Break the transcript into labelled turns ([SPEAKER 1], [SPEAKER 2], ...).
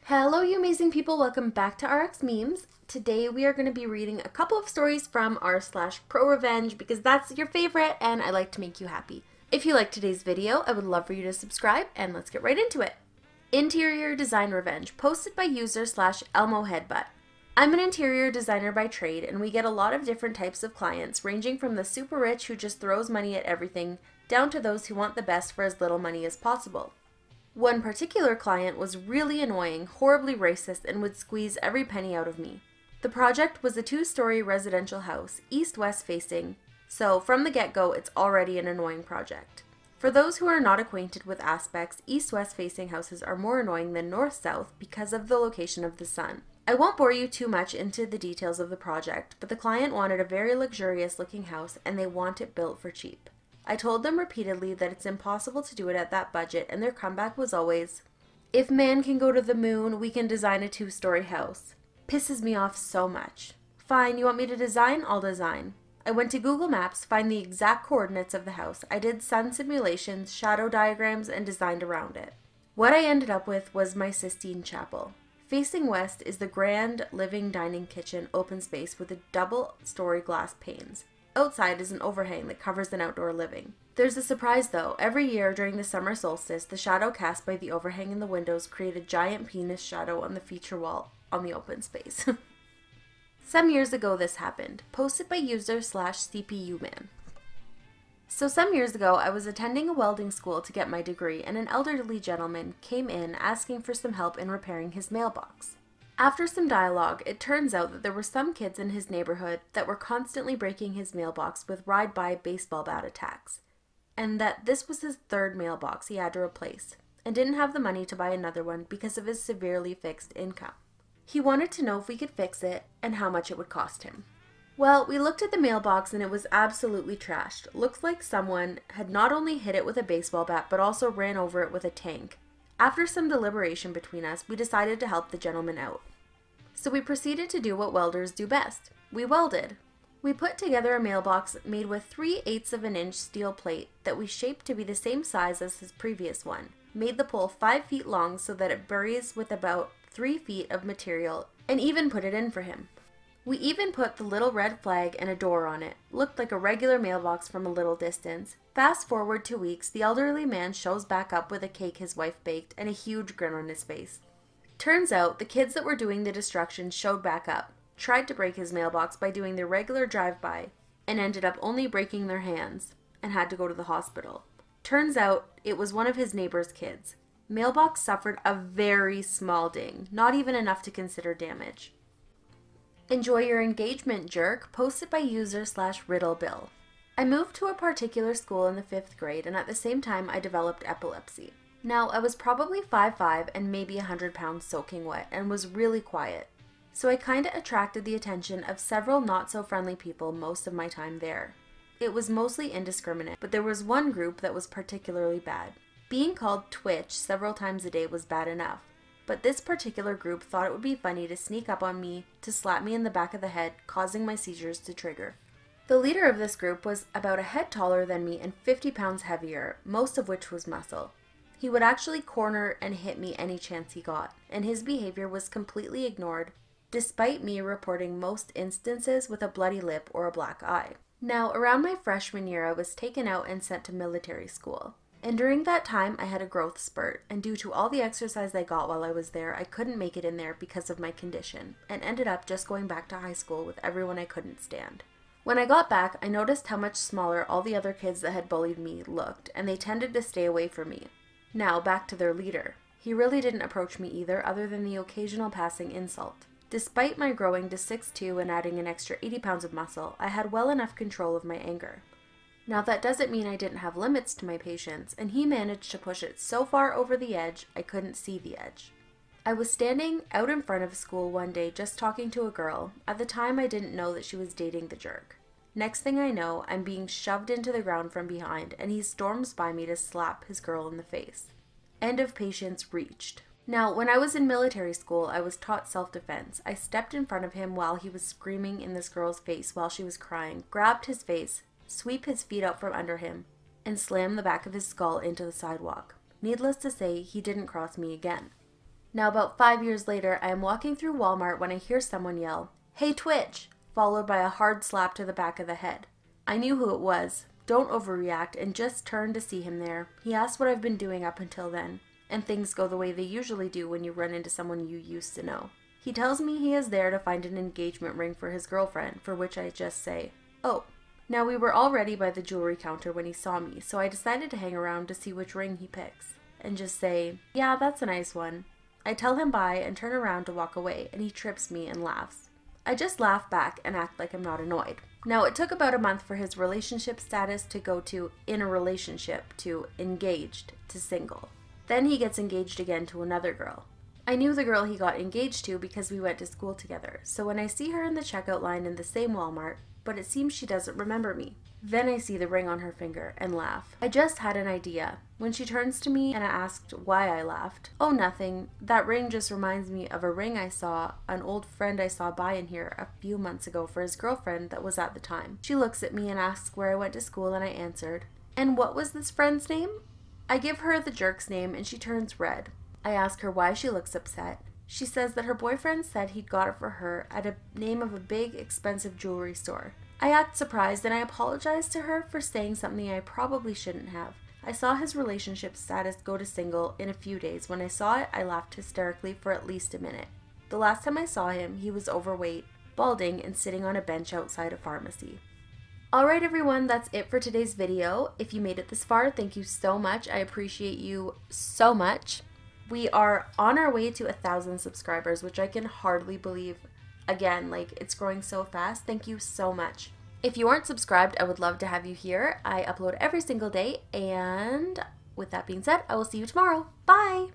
[SPEAKER 1] Hello you amazing people, welcome back to RXMemes. Today we are going to be reading a couple of stories from r/ProRevenge because that's your favorite and I like to make you happy. If you like today's video, I would love for you to subscribe and let's get right into it. Interior Design Revenge, posted by user/Elmo Headbutt. I'm an interior designer by trade and we get a lot of different types of clients, ranging from the super rich who just throws money at everything down to those who want the best for as little money as possible. One particular client was really annoying, horribly racist, and would squeeze every penny out of me. The project was a 2-story residential house, east-west facing, so from the get-go it's already an annoying project. For those who are not acquainted with aspects, east-west facing houses are more annoying than north-south because of the location of the sun. I won't bore you too much into the details of the project, but the client wanted a very luxurious looking house and they want it built for cheap. I told them repeatedly that it's impossible to do it at that budget, and their comeback was always, "If man can go to the moon, we can design a 2-story house." Pisses me off so much. Fine, you want me to design? I'll design. I went to Google Maps, find the exact coordinates of the house. I did sun simulations, shadow diagrams, and designed around it. What I ended up with was my Sistine Chapel. Facing west is the grand living dining kitchen open space with a double-story glass panes. Outside is an overhang that covers an outdoor living. There's a surprise though. Every year during the summer solstice, the shadow cast by the overhang in the windows create a giant penis shadow on the feature wall on the open space. Some years ago this happened, posted by user/CPUman. So some years ago I was attending a welding school to get my degree and an elderly gentleman came in asking for some help in repairing his mailbox. After some dialogue, it turns out that there were some kids in his neighborhood that were constantly breaking his mailbox with ride-by baseball bat attacks, and that this was his 3rd mailbox he had to replace, and didn't have the money to buy another one because of his severely fixed income. He wanted to know if we could fix it and how much it would cost him. Well, we looked at the mailbox and it was absolutely trashed. Looks like someone had not only hit it with a baseball bat but also ran over it with a tank. After some deliberation between us, we decided to help the gentleman out. So we proceeded to do what welders do best. We welded. We put together a mailbox made with 3/8 of an inch steel plate that we shaped to be the same size as his previous one, made the pole 5 feet long so that it buries with about 3 feet of material, and even put it in for him. We even put the little red flag and a door on it. Looked like a regular mailbox from a little distance. Fast forward 2 weeks, the elderly man shows back up with a cake his wife baked and a huge grin on his face. Turns out the kids that were doing the destruction showed back up, tried to break his mailbox by doing their regular drive-by, and ended up only breaking their hands and had to go to the hospital. Turns out it was one of his neighbor's kids. Mailbox suffered a very small ding, not even enough to consider damage. Enjoy your engagement, jerk, posted by user/RiddleBill. I moved to a particular school in the 5th grade and at the same time I developed epilepsy. Now, I was probably 5'5" and maybe 100 pounds soaking wet and was really quiet. So I kinda attracted the attention of several not-so-friendly people most of my time there. It was mostly indiscriminate, but there was one group that was particularly bad. Being called Twitch several times a day was bad enough, but this particular group thought it would be funny to sneak up on me to slap me in the back of the head, causing my seizures to trigger. The leader of this group was about a head taller than me and 50 pounds heavier, most of which was muscle. He would actually corner and hit me any chance he got, and his behavior was completely ignored, despite me reporting most instances with a bloody lip or a black eye. Now, around my freshman year, I was taken out and sent to military school. And during that time, I had a growth spurt, and due to all the exercise I got while I was there, I couldn't make it in there because of my condition, and ended up just going back to high school with everyone I couldn't stand. When I got back, I noticed how much smaller all the other kids that had bullied me looked, and they tended to stay away from me. Now, back to their leader. He really didn't approach me either, other than the occasional passing insult. Despite my growing to 6'2" and adding an extra 80 pounds of muscle, I had well enough control of my anger. Now, that doesn't mean I didn't have limits to my patience, and he managed to push it so far over the edge, I couldn't see the edge. I was standing out in front of school one day just talking to a girl. At the time, I didn't know that she was dating the jerk. Next thing I know, I'm being shoved into the ground from behind, and he storms by me to slap his girl in the face. End of patience reached. Now, when I was in military school, I was taught self-defense. I stepped in front of him while he was screaming in this girl's face while she was crying, grabbed his face, sweep his feet out from under him, and slam the back of his skull into the sidewalk. Needless to say, he didn't cross me again. Now about 5 years later, I am walking through Walmart when I hear someone yell, "Hey Twitch!" followed by a hard slap to the back of the head. I knew who it was. Don't overreact and just turn to see him there. He asked what I've been doing up until then, and things go the way they usually do when you run into someone you used to know. He tells me he is there to find an engagement ring for his girlfriend, for which I just say, "Oh." Now we were already by the jewelry counter when he saw me, so I decided to hang around to see which ring he picks, and just say, "Yeah, that's a nice one." I tell him bye and turn around to walk away, and he trips me and laughs. I just laugh back and act like I'm not annoyed. Now it took about a month for his relationship status to go to in a relationship to engaged to single. Then he gets engaged again to another girl. I knew the girl he got engaged to because we went to school together, so when I see her in the checkout line in the same Walmart, but it seems she doesn't remember me. Then I see the ring on her finger and laugh. I just had an idea. When she turns to me and I asked why I laughed, "Oh, nothing. That ring just reminds me of a ring I saw an old friend I saw buy in here a few months ago for his girlfriend that was at the time." She looks at me and asks where I went to school, and I answered, "And what was this friend's name?" I give her the jerk's name and she turns red. I ask her why she looks upset. She says that her boyfriend said he'd got it for her at a name of a big, expensive jewelry store. I act surprised and I apologize to her for saying something I probably shouldn't have. I saw his relationship status go to single in a few days. When I saw it, I laughed hysterically for at least a minute. The last time I saw him, he was overweight, balding, and sitting on a bench outside a pharmacy. Alright everyone, that's it for today's video. If you made it this far, thank you so much. I appreciate you so much. We are on our way to 1,000 subscribers, which I can hardly believe. Again, like, it's growing so fast. Thank you so much. If you aren't subscribed, I would love to have you here. I upload every single day, and with that being said, I will see you tomorrow. Bye!